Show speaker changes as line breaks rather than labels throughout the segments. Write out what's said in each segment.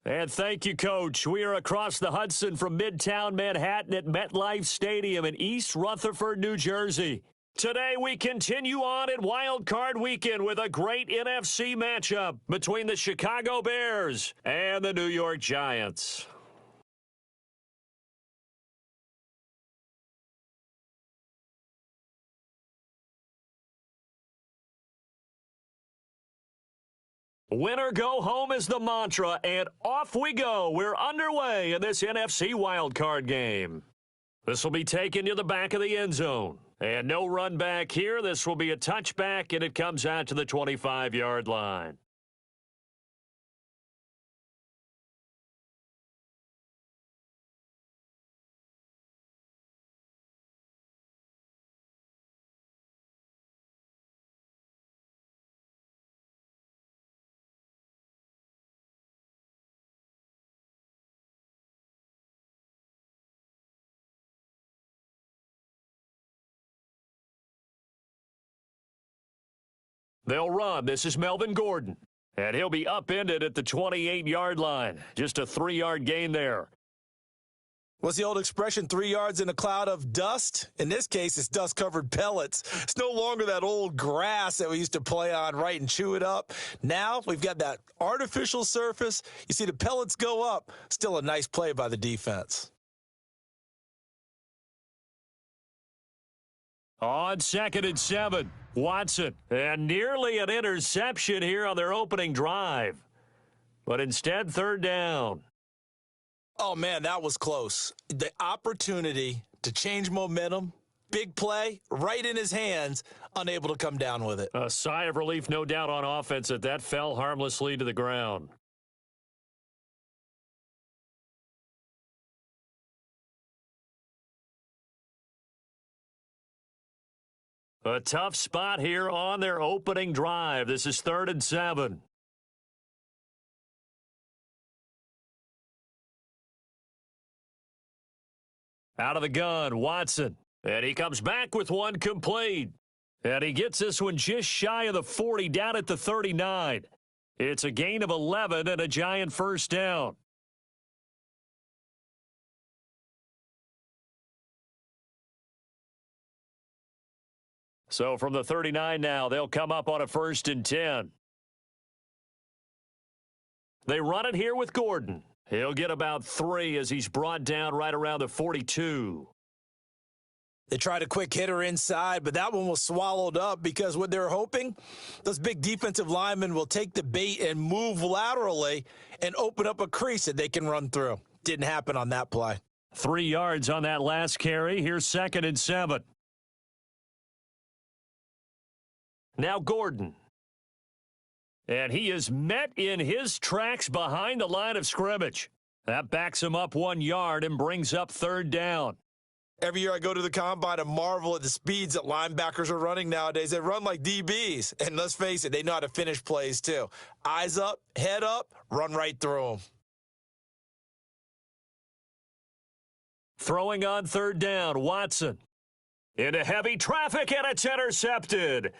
And thank you, Coach. We are across the Hudson from Midtown Manhattan at MetLife Stadium in East Rutherford, New Jersey. Today, we continue on in Wild Card Weekend with a great NFC matchup between the Chicago Bears and the New York Giants. Win or go home is the mantra, and off we go. We're underway in this NFC wildcard game. This will be taken to the back of the end zone. And no run back here. This will be a touchback, and it comes out to the 25-yard line. They'll run. This is Melvin Gordon. And he'll be upended at the 28-yard line. Just a 3-yard gain there.
What's the old expression, 3 yards in a cloud of dust? In this case, it's dust-covered pellets. It's no longer that old grass that we used to play on, right, and chew it up. Now we've got that artificial surface. You see the pellets go up. Still a nice play by the defense.
On 2nd and 7, Watson. And nearly an interception here on their opening drive. But instead, 3rd down.
Oh, man, that was close. The opportunity to change momentum, big play, right in his hands, unable to come down with it.
A sigh of relief, no doubt, on offense that fell harmlessly to the ground. A tough spot here on their opening drive. This is 3rd and 7. Out of the gun, Watson. And he comes back with one complete. And he gets this one just shy of the 40, down at the 39. It's a gain of 11 and a Giant 1st down. So from the 39 now, they'll come up on a 1st and 10. They run it here with Gordon. He'll get about 3 as he's brought down right around the 42.
They tried a quick hitter inside, but that one was swallowed up because what they're hoping, those big defensive linemen will take the bait and move laterally and open up a crease that they can run through. Didn't happen on that play.
3 yards on that last carry. Here's 2nd and 7. Now Gordon. And he is met in his tracks behind the line of scrimmage. That backs him up 1 yard and brings up 3rd down.
Every year I go to the combine and marvel at the speeds that linebackers are running nowadays. They run like DBs. And let's face it, they know how to finish plays too. Eyes up, head up, run right through them.
Throwing on 3rd down, Watson. Into heavy traffic, and it's intercepted.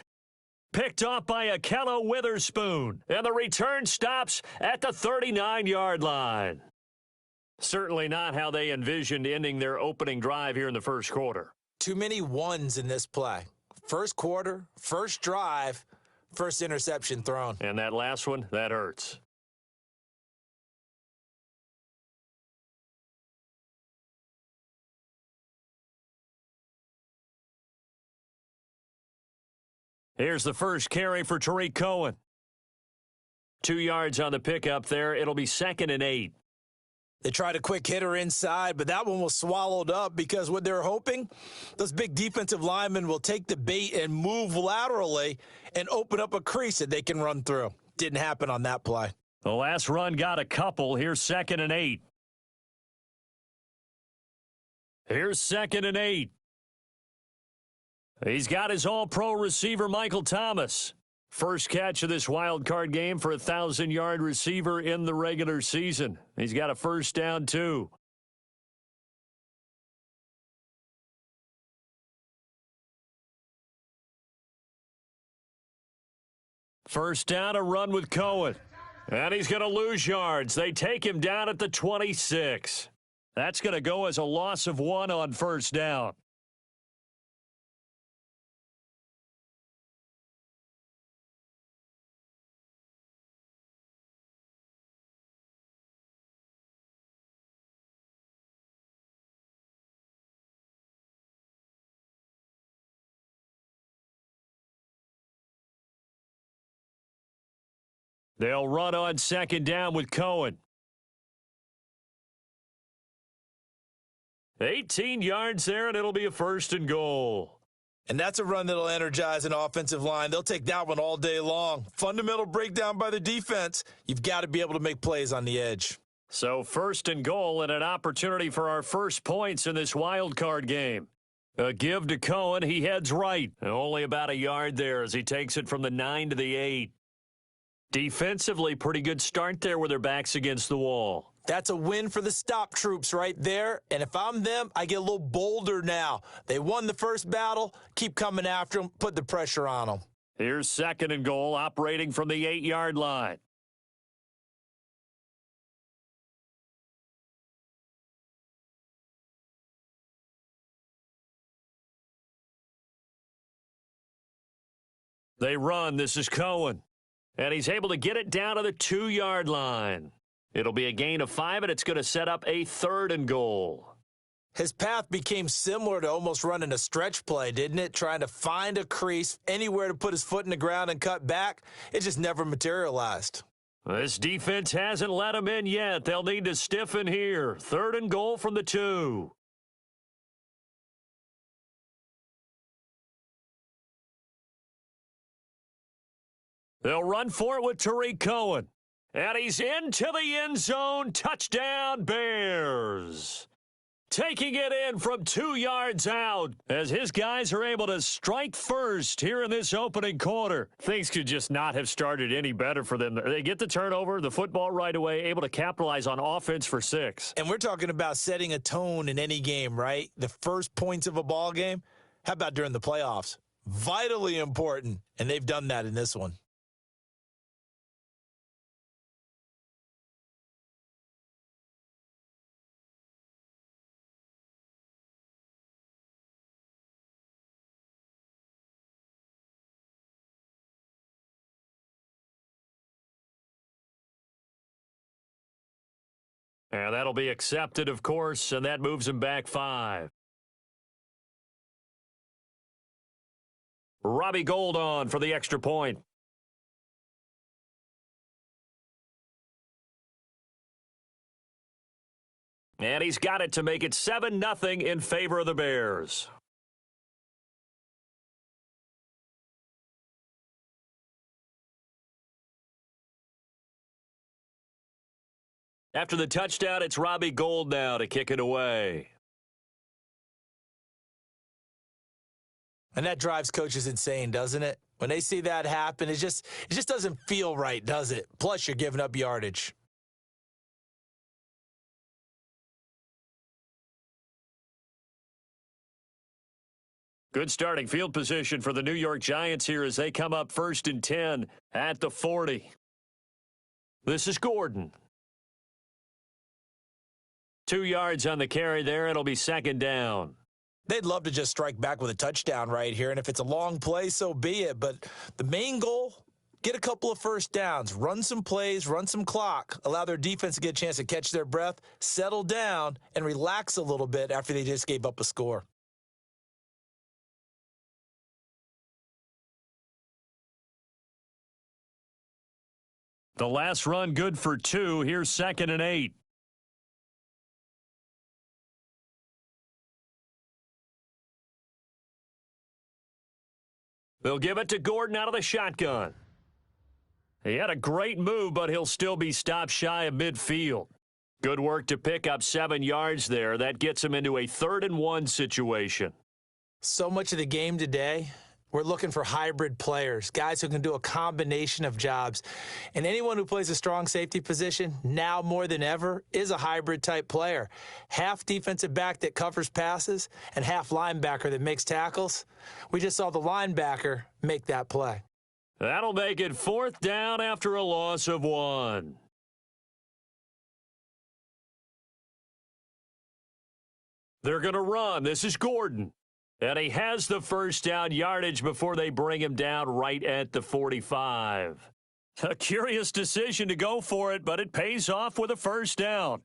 Picked off by Akello Witherspoon. And the return stops at the 39-yard line. Certainly not how they envisioned ending their opening drive here in the 1st quarter.
Too many ones in this play. 1st quarter, 1st drive, 1st interception thrown.
And that last one, that hurts. Here's the first carry for Tariq Cohen. 2 yards on the pickup there. It'll be 2nd and 8.
They tried a quick hitter inside, but that one was swallowed up because what they're hoping, those big defensive linemen will take the bait and move laterally and open up a crease that they can run through. Didn't happen on that play.
The last run got a couple. Here's 2nd and 8. Here's 2nd and 8. He's got his all-pro receiver, Michael Thomas. First catch of this wild card game for a 1,000-yard receiver in the regular season. He's got a 1st down, too. First down, a run with Cohen. And he's going to lose yards. They take him down at the 26. That's going to go as a loss of 1 on first down. They'll run on second down with Cohen. 18 yards there, and it'll be a first and goal.
And that's a run that'll energize an offensive line. They'll take that one all day long. Fundamental breakdown by the defense. You've got to be able to make plays on the edge.
So first and goal and an opportunity for our first points in this wild card game. A give to Cohen. He heads right. Only about a yard there as he takes it from the 9 to the 8. Defensively, pretty good start there with their backs against the wall.
That's a win for the stop troops right there. And if I'm them, I get a little bolder now. They won the first battle. Keep coming after them. Put the pressure on them.
Here's second and goal, operating from the 8-yard line. They run. This is Cohen. And he's able to get it down to the 2-yard line. It'll be a gain of 5, and it's going to set up a third and goal.
His path became similar to almost running a stretch play, didn't it? Trying to find a crease, anywhere to put his foot in the ground and cut back. It just never materialized.
This defense hasn't let him in yet. They'll need to stiffen here. Third and goal from the 2. They'll run for it with Tariq Cohen. And he's into the end zone. Touchdown, Bears. Taking it in from 2 yards out as his guys are able to strike first here in this opening quarter. Things could just not have started any better for them. They get the turnover, the football right away, able to capitalize on offense for 6.
And we're talking about setting a tone in any game, right? The first points of a ball game. How about during the playoffs? Vitally important, and they've done that in this one.
And that'll be accepted, of course, and that moves him back 5. Robbie Gould on for the extra point. And he's got it to make it 7-0 in favor of the Bears. After the touchdown, it's Robbie Gould now to kick it away.
And that drives coaches insane, doesn't it? When they see that happen, it just doesn't feel right, does it? Plus, you're giving up yardage.
Good starting field position for the New York Giants here as they come up 1st and 10 at the 40. This is Gordon. 2 yards on the carry there. It'll be second down.
They'd love to just strike back with a touchdown right here, and if it's a long play, so be it. But the main goal, get a couple of first downs, run some plays, run some clock, allow their defense to get a chance to catch their breath, settle down, and relax a little bit after they just gave up a score.
The last run good for 2. Here's 2nd and 8. They'll give it to Gordon out of the shotgun. He had a great move, but he'll still be stopped shy of midfield. Good work to pick up 7 yards there. That gets him into a 3rd and 1 situation.
So much of the game today, we're looking for hybrid players, guys who can do a combination of jobs. And anyone who plays a strong safety position, now more than ever, is a hybrid-type player. Half defensive back that covers passes and half linebacker that makes tackles. We just saw the linebacker make that play.
That'll make it 4th down after a loss of 1. They're going to run. This is Gordon. And he has the first down yardage before they bring him down right at the 45. A curious decision to go for it, but it pays off with a first down.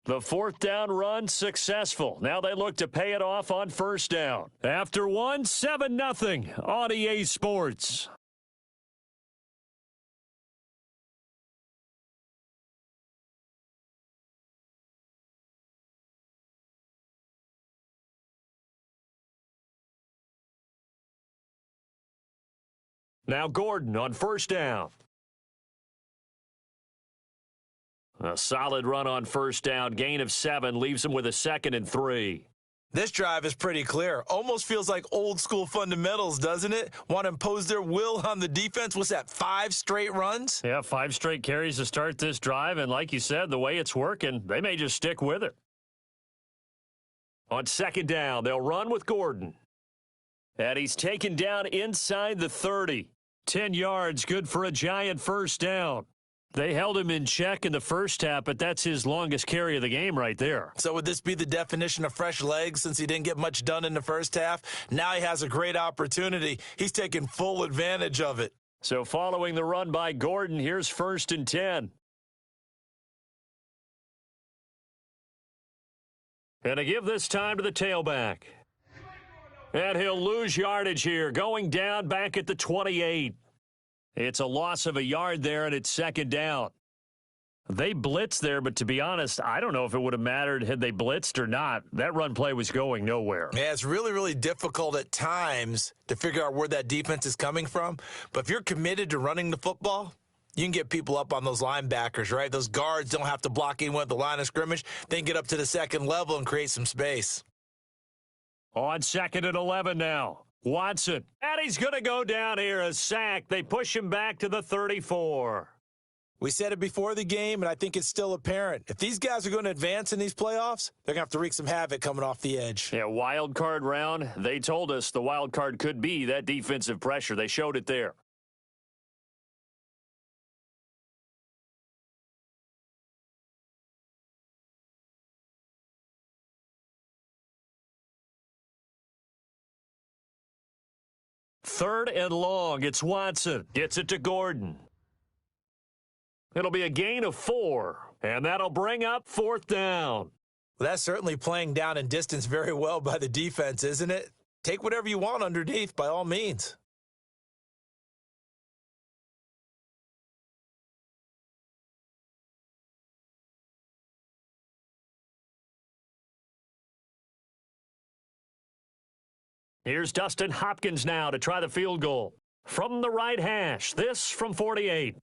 The 4th down run successful. Now they look to pay it off on first down. After 7-0 on EA Sports. Now Gordon on first down. A solid run on first down. Gain of 7 leaves him with a 2nd and 3.
This drive is pretty clear. Almost feels like old school fundamentals, doesn't it? Want to impose their will on the defense. What's that, 5 straight runs?
Yeah, 5 straight carries to start this drive. And like you said, the way it's working, they may just stick with it. On 2nd down, they'll run with Gordon. And he's taken down inside the 30. 10 yards, good for a giant first down. They held him in check in the first half, but that's his longest carry of the game right there.
So would this be the definition of fresh legs since he didn't get much done in the first half? Now he has a great opportunity. He's taking full advantage of it.
So following the run by Gordon, here's 1st and 10. And to give this time to the tailback. And he'll lose yardage here, going down back at the 28. It's a loss of a yard there, and it's 2nd down. They blitzed there, but to be honest, I don't know if it would have mattered had they blitzed or not. That run play was going nowhere.
Yeah, it's really, really difficult at times to figure out where that defense is coming from. But if you're committed to running the football, you can get people up on those linebackers, right? Those guards don't have to block anyone at the line of scrimmage. They can get up to the 2nd level and create some space.
On 2nd and 11 now. Watson. And he's going to go down here, a sack. They push him back to the 34.
We said it before the game, and I think it's still apparent. If these guys are going to advance in these playoffs, they're going to have to wreak some havoc coming off the edge.
Yeah, wild card round. They told us the wild card could be that defensive pressure. They showed it there. Third and long. It's Watson. Gets it to Gordon. It'll be a gain of 4, and that'll bring up 4th down.
Well, that's certainly playing down in distance very well by the defense, isn't it? Take whatever you want underneath, by all means.
Here's Dustin Hopkins now to try the field goal. From the right hash, this from 48.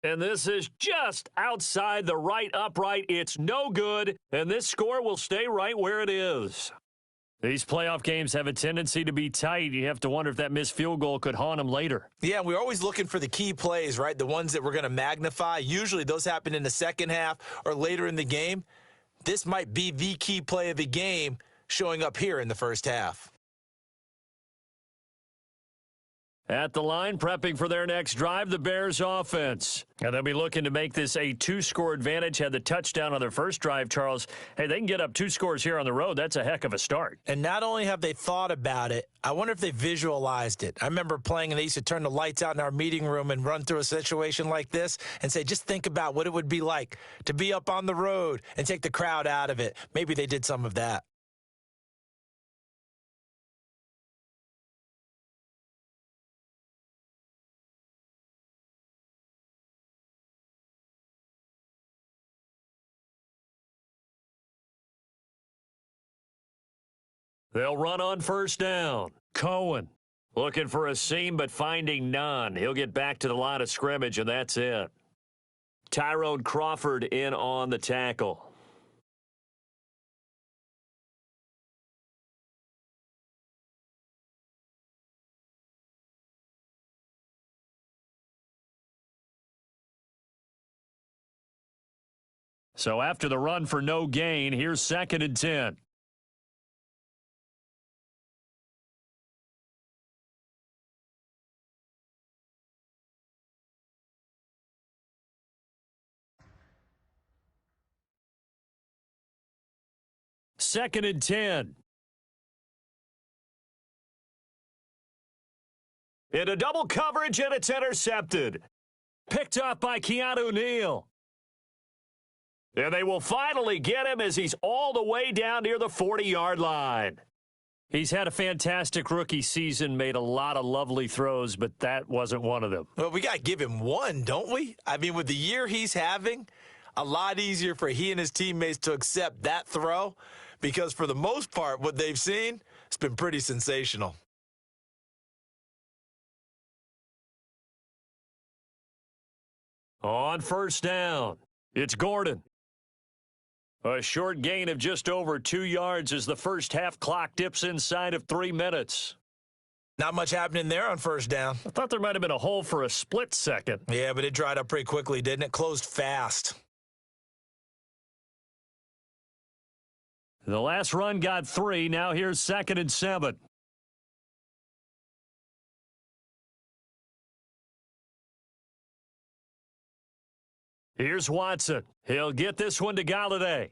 And this is just outside the right upright. It's no good, and this score will stay right where it is. These playoff games have a tendency to be tight. You have to wonder if that missed field goal could haunt them later.
Yeah, we're always looking for the key plays, right? The ones that we're going to magnify. Usually those happen in the second half or later in the game. This might be the key play of the game showing up here in the first half.
At the line, prepping for their next drive, the Bears offense. And they'll be looking to make this a 2-score advantage. Had the touchdown on their first drive, Charles. Hey, they can get up 2 scores here on the road. That's a heck of a start.
And not only have they thought about it, I wonder if they visualized it. I remember playing, and they used to turn the lights out in our meeting room and run through a situation like this and say, just think about what it would be like to be up on the road and take the crowd out of it. Maybe they did some of that.
They'll run on first down. Cohen looking for a seam but finding none. He'll get back to the line of scrimmage, and that's it. Tyrone Crawford in on the tackle. So after the run for no gain, here's 2nd and 10. Second and 10. Into double coverage, and it's intercepted. Picked up by Keanu Neal. And they will finally get him as he's all the way down near the 40-yard line. He's had a fantastic rookie season, made a lot of lovely throws, but that wasn't one of them.
Well, we got to give him one, don't we? I mean, with the year he's having, a lot easier for he and his teammates to accept that throw because for the most part, what they've seen, it's been pretty sensational.
On first down, it's Gordon. A short gain of just over 2 yards as the first half clock dips inside of 3 minutes.
Not much happening there on first down.
I thought there might have been a hole for a split second.
Yeah, but it dried up pretty quickly, didn't it? Closed fast.
The last run got 3. Now here's 2nd and 7. Here's Watson. He'll get this one to Galladay.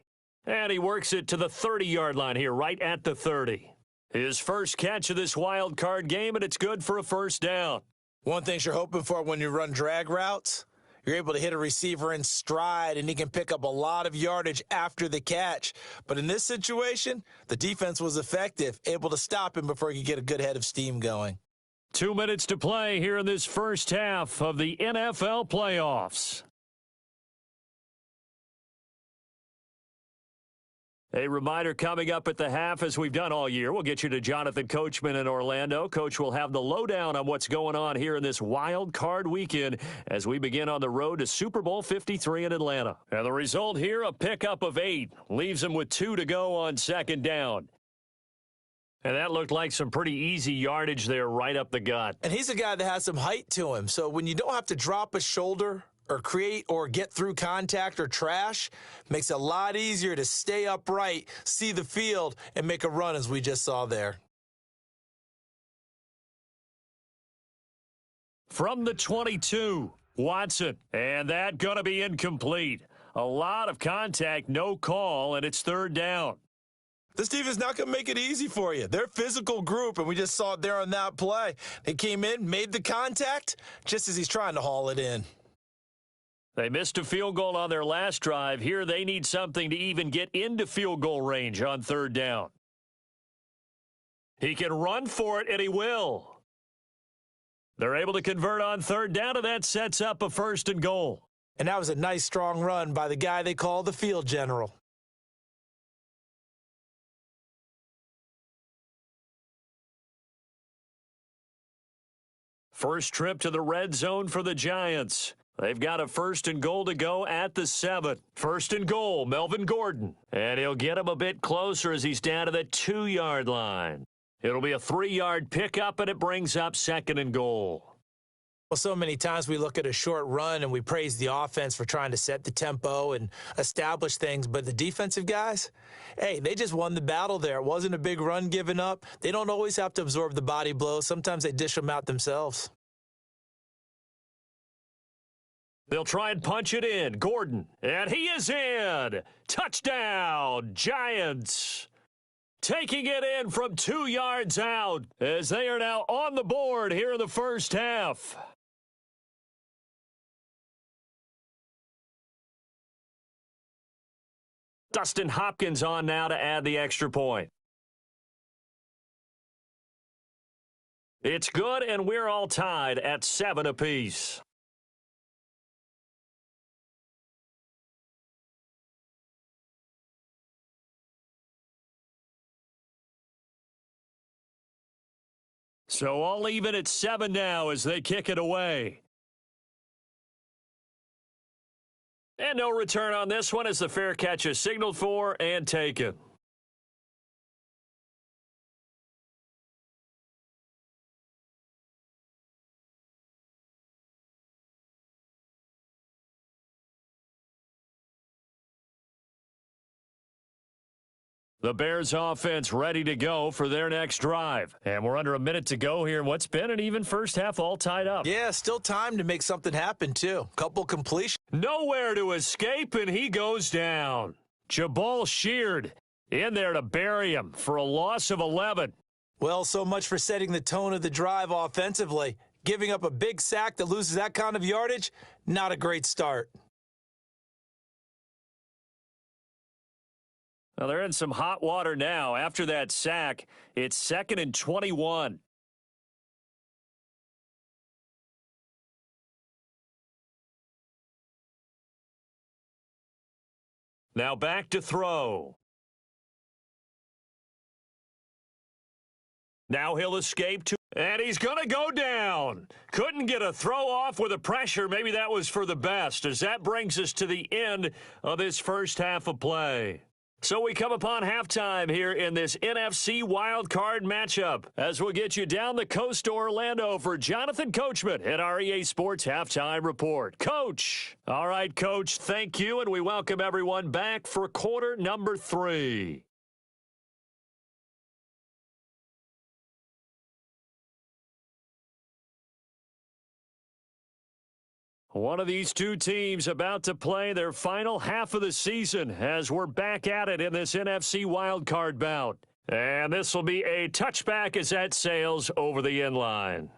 And he works it to the 30-yard line here, right at the 30. His first catch of this wild card game, and it's good for a first down.
One thing you're hoping for when you run drag routes, you're able to hit a receiver in stride, and he can pick up a lot of yardage after the catch. But in this situation, the defense was effective, able to stop him before he could get a good head of steam going.
2 minutes to play here in this first half of the NFL playoffs. A reminder coming up at the half, as we've done all year. We'll get you to Jonathan Coachman in Orlando. Coach will have the lowdown on what's going on here in this wild card weekend as we begin on the road to Super Bowl 53 in Atlanta. And the result here, a pickup of 8. Leaves them with 2 to go on second down. And that looked like some pretty easy yardage there right up the gut.
And he's a guy that has some height to him. So when you don't have to drop a shoulder or create or get through contact or trash, makes it a lot easier to stay upright, see the field, and make a run as we just saw there.
From the 22, Watson, and that going to be incomplete. A lot of contact, no call, and it's third down.
This team is not going to make it easy for you. They're a physical group, and we just saw it there on that play. They came in, made the contact, just as he's trying to haul it in.
They missed a field goal on their last drive. Here they need something to even get into field goal range on third down. He can run for it, and he will. They're able to convert on third down, and that sets up a first and goal.
And that was a nice, strong run by the guy they call the field general.
First trip to the red zone for the Giants. They've got a first and goal to go at the 7. First and goal, Melvin Gordon. And he'll get him a bit closer as he's down to the 2-yard line. It'll be a 3-yard pickup, and it brings up second and goal.
Well, so many times we look at a short run and we praise the offense for trying to set the tempo and establish things, but the defensive guys, hey, they just won the battle there. It wasn't a big run given up. They don't always have to absorb the body blows. Sometimes they dish them out themselves.
They'll try and punch it in. Gordon, and he is in. Touchdown, Giants. Taking it in from 2 yards out as they are now on the board here in the first half. Dustin Hopkins on now to add the extra point. It's good, and we're all tied at 7 apiece. So all even at 7 now as they kick it away. And no return on this one as the fair catch is signaled for and taken. The Bears offense ready to go for their next drive. And we're under a minute to go here in what's been an even first half all tied up.
Yeah, still time to make something happen, too. Couple completions.
Nowhere to escape, and he goes down. Jabal Sheard in there to bury him for a loss of 11.
Well, so much for setting the tone of the drive offensively. Giving up a big sack that loses that kind of yardage, not a great start.
Well, they're in some hot water now. After that sack, it's 2nd and 21. Now back to throw. Now he'll escape to, and he's going to go down. Couldn't get a throw off with the pressure. Maybe that was for the best, as that brings us to the end of this first half of play. So we come upon halftime here in this NFC wildcard matchup as we'll get you down the coast to Orlando for Jonathan Coachman at our EA Sports Halftime Report. Coach. All right, Coach, thank you, and we welcome everyone back for quarter number 3. One of these two teams about to play their final half of the season as we're back at it in this NFC wildcard bout. And this will be a touchback as that sails over the end line.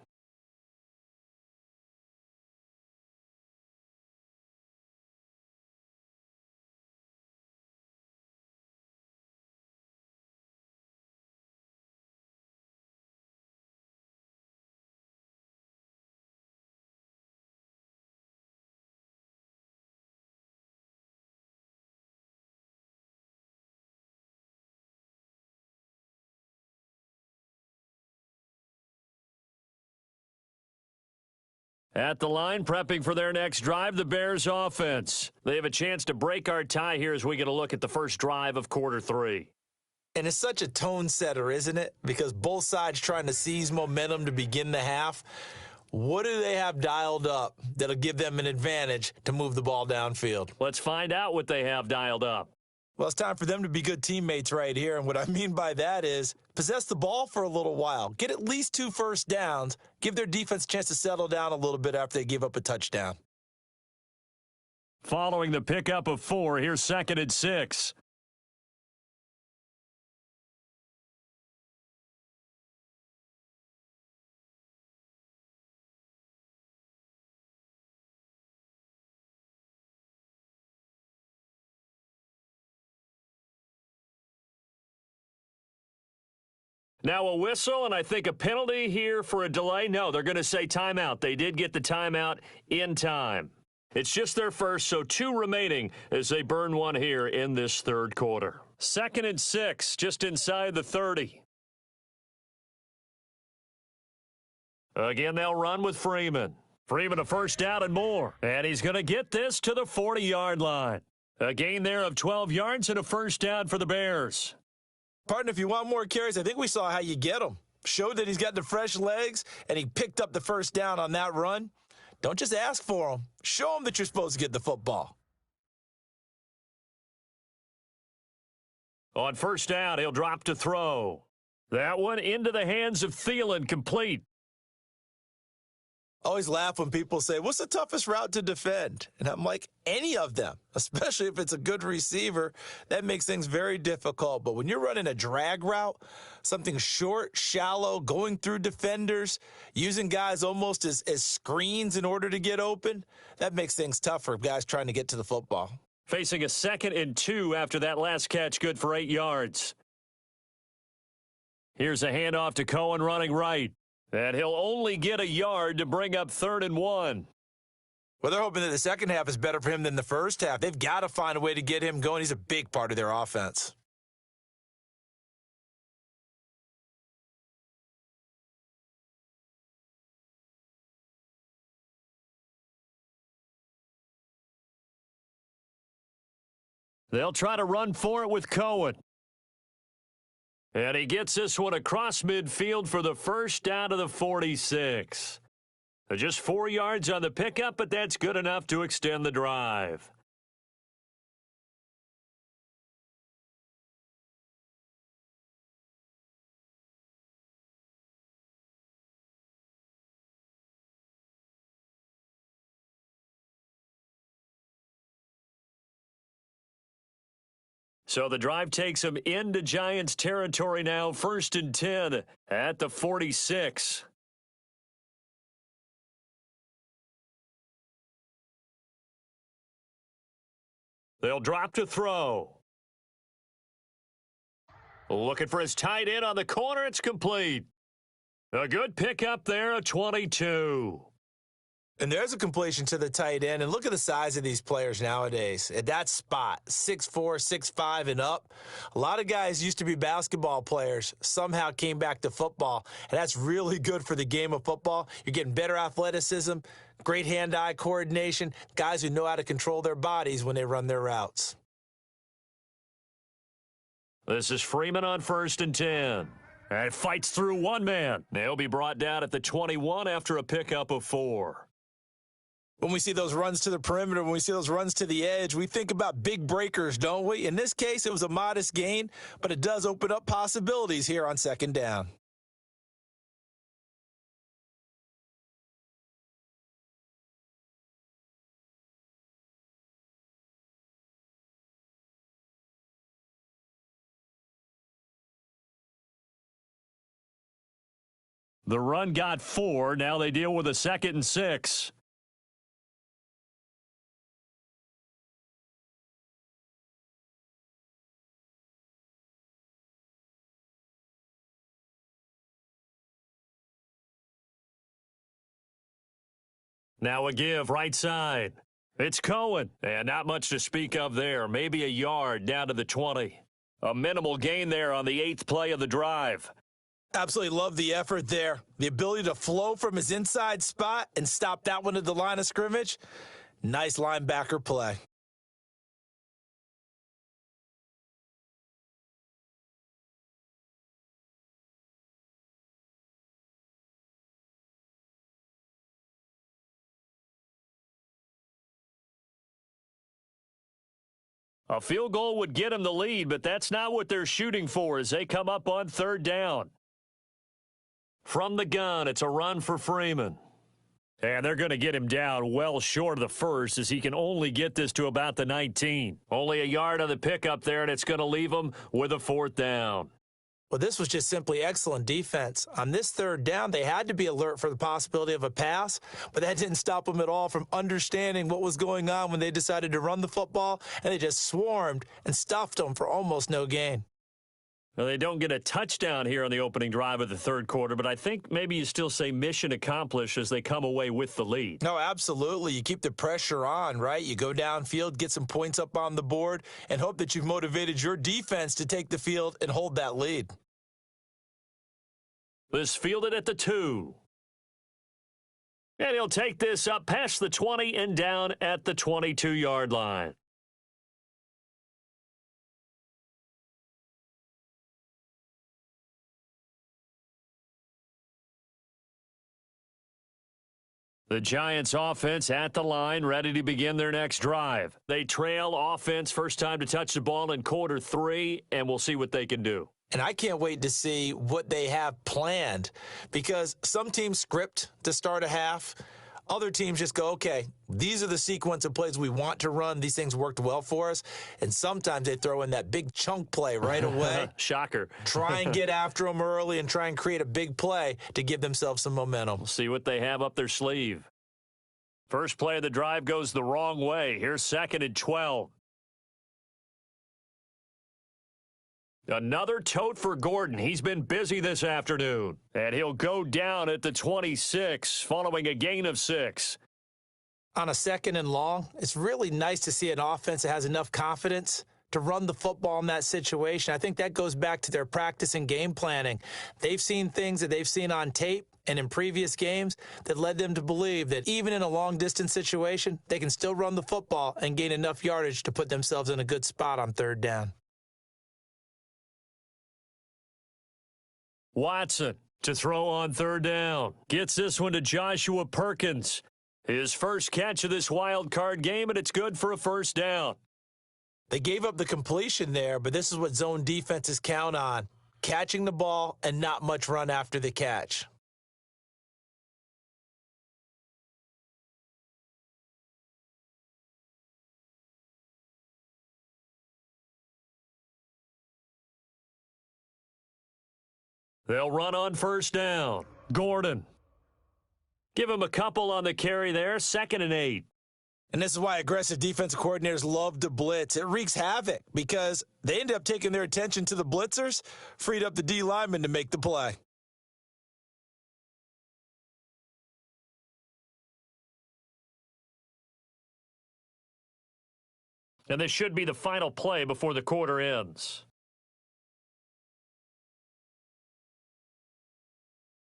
At the line, prepping for their next drive, the Bears offense. They have a chance to break our tie here as we get a look at the first drive of quarter 3.
And it's such a tone setter, isn't it? Because both sides trying to seize momentum to begin the half. What do they have dialed up that'll give them an advantage to move the ball downfield?
Let's find out what they have dialed up.
Well, it's time for them to be good teammates right here. And what I mean by that is possess the ball for a little while. Get at least 2 first downs. Give their defense a chance to settle down a little bit after they give up a touchdown.
Following the pickup of 4, here's 2nd and 6. Now a whistle, and I think a penalty here for a delay. No, they're going to say timeout. They did get the timeout in time. It's just their first, so 2 remaining as they burn one here in this third quarter. 2nd and 6, just inside the 30. Again, they'll run with Freeman. Freeman a first down and more. And he's going to get this to the 40-yard line. A gain there of 12 yards and a first down for the Bears.
Partner, if you want more carries, I think we saw how you get them. Showed that he's got the fresh legs, and he picked up the first down on that run. Don't just ask for them. Show them that you're supposed to get the football.
On first down, he'll drop to throw. That one into the hands of Thielen, complete.
Always laugh when people say, what's the toughest route to defend? And I'm like, any of them, especially if it's a good receiver. That makes things very difficult. But when you're running a drag route, something short, shallow, going through defenders, using guys almost as screens in order to get open, that makes things tough for guys trying to get to the football.
Facing a 2nd and 2 after that last catch, good for 8 yards. Here's a handoff to Cohen running right. And he'll only get a yard to bring up 3rd and 1.
Well, they're hoping that the second half is better for him than the first half. They've got to find a way to get him going. He's a big part of their offense.
They'll try to run for it with Cohen. And he gets this one across midfield for the first down to the 46. Just 4 yards on the pickup, but that's good enough to extend the drive. So the drive takes them into Giants territory now, 1st and 10 at the 46. They'll drop to throw. Looking for his tight end on the corner. It's complete. A good pickup there, a 22.
And there's a completion to the tight end. And look at the size of these players nowadays. At that spot, 6'4", 6'5", and up. A lot of guys used to be basketball players, somehow came back to football. And that's really good for the game of football. You're getting better athleticism, great hand-eye coordination, guys who know how to control their bodies when they run their routes.
This is Freeman on 1st and 10. And fights through one man. They'll be brought down at the 21 after a pickup of 4.
When we see those runs to the perimeter, when we see those runs to the edge, we think about big breakers, don't we? In this case, it was a modest gain, but it does open up possibilities here on 2nd down.
The run got 4. Now they deal with a 2nd and 6. Now a give right side. It's Cohen. And not much to speak of there. Maybe a yard down to the 20. A minimal gain there on the 8th play of the drive.
Absolutely love the effort there. The ability to flow from his inside spot and stop that one at the line of scrimmage. Nice linebacker play.
A field goal would get them the lead, but that's not what they're shooting for as they come up on 3rd down. From the gun, it's a run for Freeman. And they're going to get him down well short of the first as he can only get this to about the 19. Only a yard on the pickup there, and it's going to leave him with a 4th down.
Well, this was just simply excellent defense. On this 3rd down, they had to be alert for the possibility of a pass, but that didn't stop them at all from understanding what was going on when they decided to run the football, and they just swarmed and stuffed them for almost no gain.
Now, they don't get a touchdown here on the opening drive of the 3rd quarter, but I think maybe you still say mission accomplished as they come away with the lead.
No, absolutely. You keep the pressure on, right? You go downfield, get some points up on the board, and hope that you've motivated your defense to take the field and hold that lead.
This fielded at the 2. And he'll take this up past the 20 and down at the 22-yard line. The Giants offense at the line, ready to begin their next drive. They trail offense, first time to touch the ball in quarter 3, and we'll see what they can do.
And I can't wait to see what they have planned, because some teams script to start a half. Other teams just go, okay, these are the sequence of plays we want to run. These things worked well for us. And sometimes they throw in that big chunk play right away.
Shocker.
Try and get after them early and try and create a big play to give themselves some momentum.
We'll see what they have up their sleeve. First play of the drive goes the wrong way. Here's 2nd and 12. Another tote for Gordon. He's been busy this afternoon. And he'll go down at the 26 following a gain of 6.
On a 2nd and long, it's really nice to see an offense that has enough confidence to run the football in that situation. I think that goes back to their practice and game planning. They've seen things that they've seen on tape and in previous games that led them to believe that even in a long-distance situation, they can still run the football and gain enough yardage to put themselves in a good spot on 3rd down.
Watson to throw on 3rd down. Gets this one to Joshua Perkins. His first catch of this wild card game, and it's good for a 1st down.
They gave up the completion there, but this is what zone defenses count on: catching the ball and not much run after the catch.
They'll run on first down. Gordon. Give him a couple on the carry there. 2nd and 8.
And this is why aggressive defensive coordinators love to blitz. It wreaks havoc because they end up taking their attention to the blitzers, freed up the D lineman to make the play.
And this should be the final play before the quarter ends.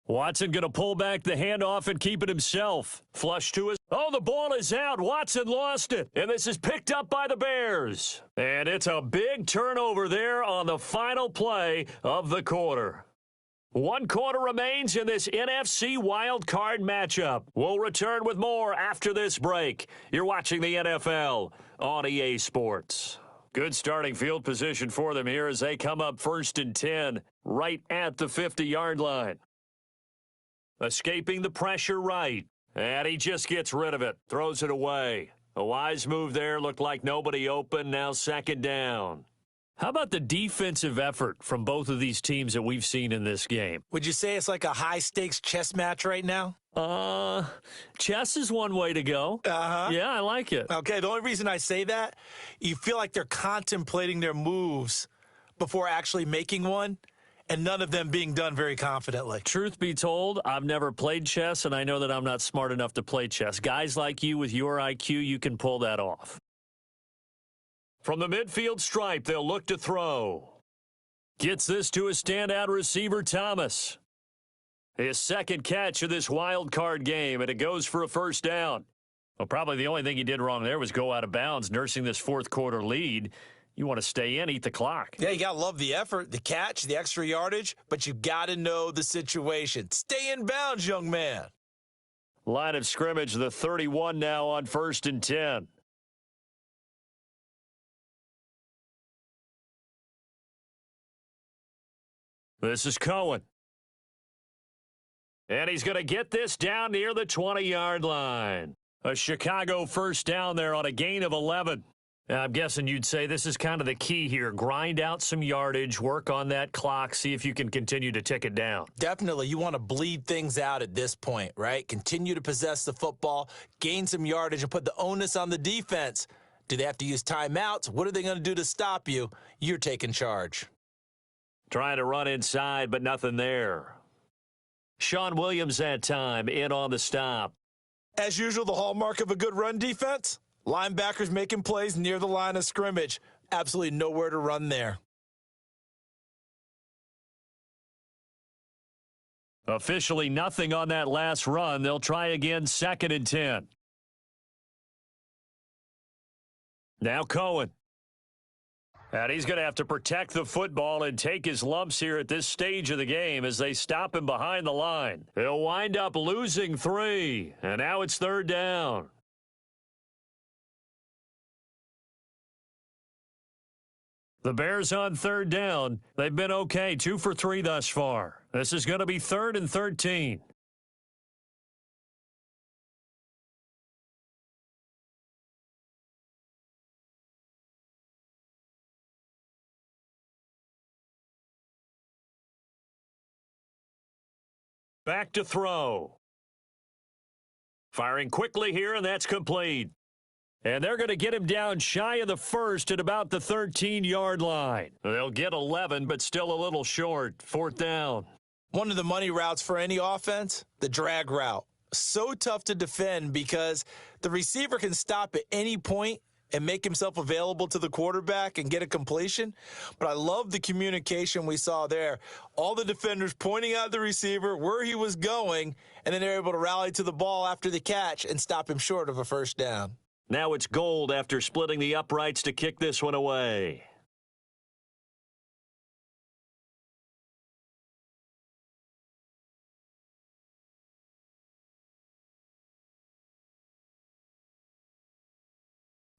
Watson going to pull back the handoff and keep it himself. Flush to his... Oh, the ball is out. Watson lost it. And this is picked up by the Bears. And it's a big turnover there on the final play of the quarter. 1 quarter remains in this NFC wild card matchup. We'll return with more after this break. You're watching the NFL on EA Sports. Good starting field position for them here as they come up 1st and 10 right at the 50-yard line. Escaping the pressure right. And he just gets rid of it. Throws it away. A wise move there. Looked like nobody open. Now 2nd down. How about the defensive effort from both of these teams that we've seen in this game?
Would you say it's like a high-stakes chess match right now?
Chess is one way to go.
Uh-huh.
Yeah, I like it.
Okay, the only reason I say that, you feel like they're contemplating their moves before actually making one, and none of them being done very confidently.
Truth be told, I've never played chess, and I know that I'm not smart enough to play chess. Guys like you with your IQ, you can pull that off. From the midfield stripe, they'll look to throw. Gets this to a standout receiver, Thomas. His 2nd catch of this wild card game, and it goes for a 1st down. Well, probably the only thing he did wrong there was go out of bounds, nursing this 4th quarter lead. You want to stay in, eat the clock.
Yeah, you got to love the effort, the catch, the extra yardage, but you got to know the situation. Stay in bounds, young man.
Line of scrimmage, the 31 now on 1st and 10. This is Cohen. And he's going to get this down near the 20-yard line. A Chicago 1st down there on a gain of 11. I'm guessing you'd say this is kind of the key here. Grind out some yardage, work on that clock, see if you can continue to tick it down.
Definitely. You want to bleed things out at this point, right? Continue to possess the football, gain some yardage, and put the onus on the defense. Do they have to use timeouts? What are they going to do to stop you? You're taking charge.
Trying to run inside, but nothing there. Sean Williams that time in on the stop.
As usual, the hallmark of a good run defense, linebackers making plays near the line of scrimmage. Absolutely nowhere to run there.
Officially nothing on that last run. They'll try again 2nd and 10. Now Cohen. And he's going to have to protect the football and take his lumps here at this stage of the game as they stop him behind the line. He'll wind up losing 3, and now it's 3rd down. The Bears on 3rd down. They've been okay, 2 for 3 thus far. This is going to be 3rd and 13. Back to throw. Firing quickly here, and that's complete. And they're going to get him down shy of the 1st at about the 13-yard line. They'll get 11, but still a little short. 4th down.
One of the money routes for any offense, the drag route. So tough to defend because the receiver can stop at any point and make himself available to the quarterback and get a completion. But I love the communication we saw there. All the defenders pointing out the receiver, where he was going, and then they're able to rally to the ball after the catch and stop him short of a 1st down.
Now it's Gold after splitting the uprights to kick this one away.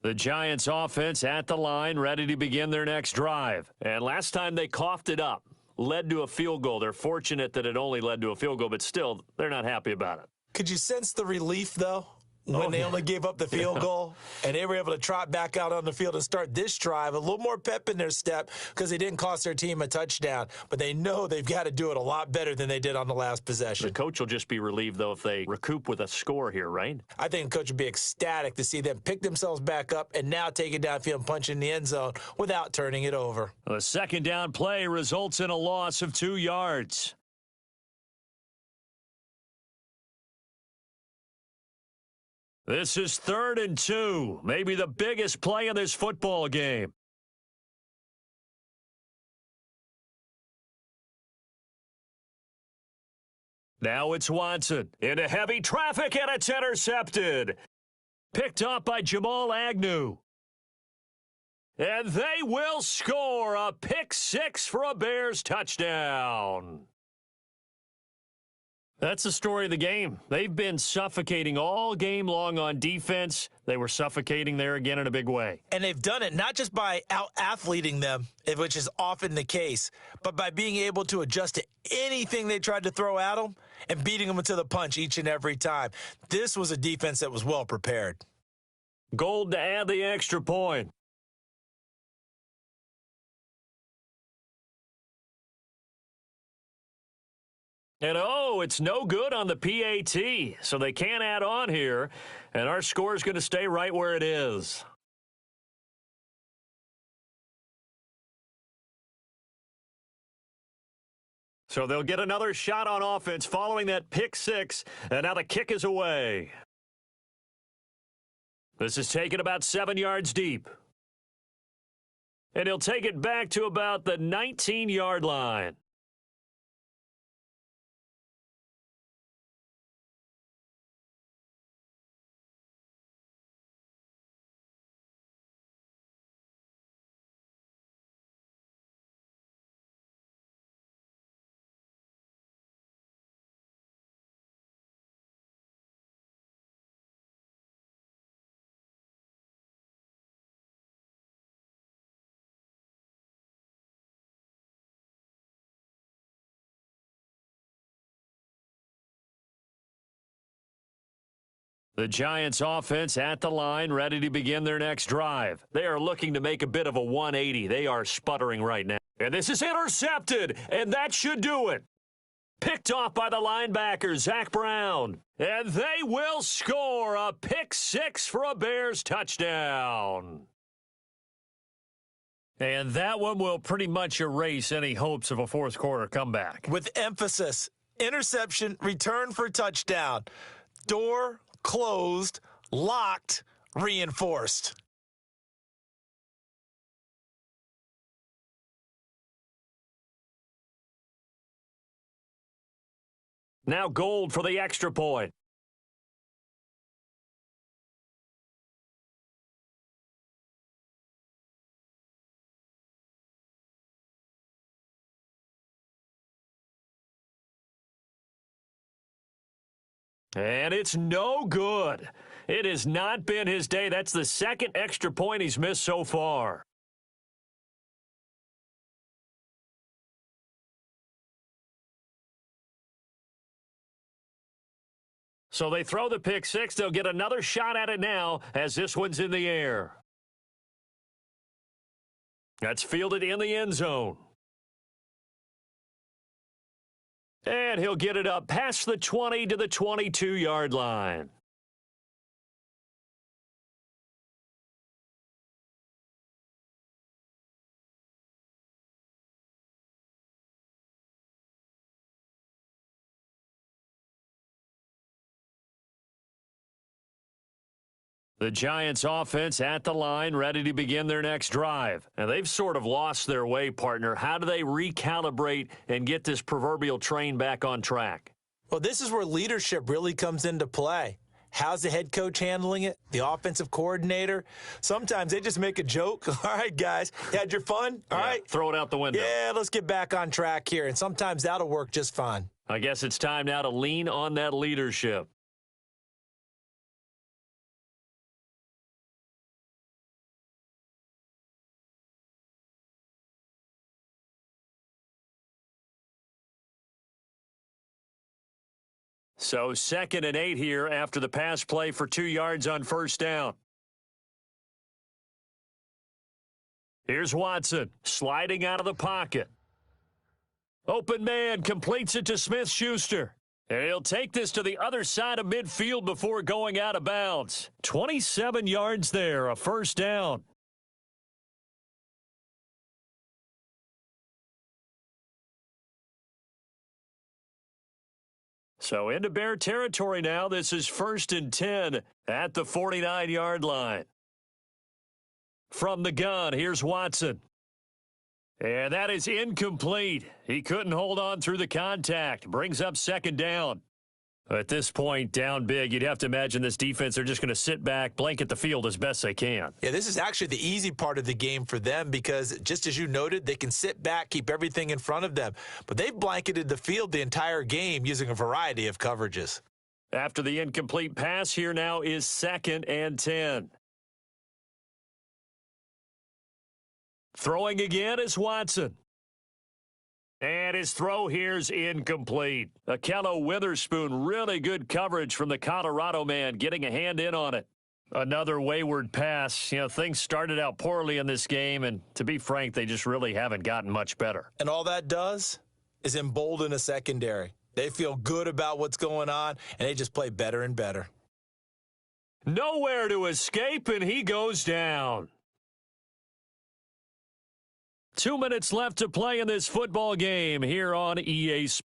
The Giants offense at the line, ready to begin their next drive. And last time they coughed it up, led to a field goal. They're fortunate that it only led to a field goal, but still, they're not happy about it.
Could you sense the relief, though? when they only gave up the field goal, and they were able to trot back out on the field and start this drive, a little more pep in their step because they didn't cost their team a touchdown. But they know they've got to do it a lot better than they did on the last possession.
The coach will just be relieved, though, if they recoup with a score here, right?
I think the coach would be ecstatic to see them pick themselves back up and now take it downfield and punch in the end zone without turning it over.
The second down play results in a loss of 2 yards. This is 3rd and 2, maybe the biggest play in this football game. Now it's Watson into heavy traffic, and it's intercepted. Picked up by Jamal Agnew. And they will score a pick six for a Bears touchdown. That's the story of the game. They've been suffocating all game long on defense. They were suffocating there again in a big way.
And they've done it not just by out-athleting them, which is often the case, but by being able to adjust to anything they tried to throw at them and beating them to the punch each and every time. This was a defense that was well prepared.
Gold to add the extra point. And oh, it's no good on the PAT, so they can't add on here, and our score is going to stay right where it is. So they'll get another shot on offense following that pick six, and now the kick is away. This is taken about 7 yards deep. And he'll take it back to about the 19-yard line. The Giants offense at the line, ready to begin their next drive. They are looking to make a bit of a 180. They are sputtering right now. And this is intercepted, and that should do it. Picked off by the linebacker, Zach Brown. And they will score a pick six for a Bears touchdown. And that one will pretty much erase any hopes of a fourth quarter comeback.
With emphasis, interception, return for touchdown. Door closed, locked, reinforced.
Now Gold for the extra point. And it's no good. It has not been his day. That's the second extra point he's missed so far. So they throw the pick six. They'll get another shot at it now as this one's in the air. That's fielded in the end zone. And he'll get it up past the 20 to the 22-yard line. The Giants offense at the line, ready to begin their next drive. And they've sort of lost their way, partner. How do they recalibrate and get this proverbial train back on track?
Well, this is where leadership really comes into play. How's the head coach handling it? The offensive coordinator? Sometimes they just make a joke. All right, guys, you had your fun? All right.
Throw it out the window.
Yeah, let's get back on track here. And sometimes that'll work just fine.
I guess it's time now to lean on that leadership. So 2nd and 8 here after the pass play for 2 yards on first down. Here's Watson sliding out of the pocket. Open man completes it to Smith-Schuster. And he'll take this to the other side of midfield before going out of bounds. 27 yards there, a first down. So into Bear territory now. This is 1st and 10 at the 49-yard line. From the gun, here's Watson. And that is incomplete. He couldn't hold on through the contact. Brings up 2nd down. At this point, down big, you'd have to imagine this defense, they're just going to sit back, blanket the field as best they can.
Yeah, this is actually the easy part of the game for them because, just as you noted, they can sit back, keep everything in front of them. But they've blanketed the field the entire game using a variety of coverages.
After the incomplete pass, here now is 2nd and 10. Throwing again is Watson. And his throw here's incomplete. Akello Witherspoon, really good coverage from the Colorado man, getting a hand in on it. Another wayward pass. You know, things started out poorly in this game, and to be frank, they just really haven't gotten much better.
And all that does is embolden a secondary. They feel good about what's going on, and they just play better and better.
Nowhere to escape, and he goes down. 2 minutes left to play in this football game here on EA Sports.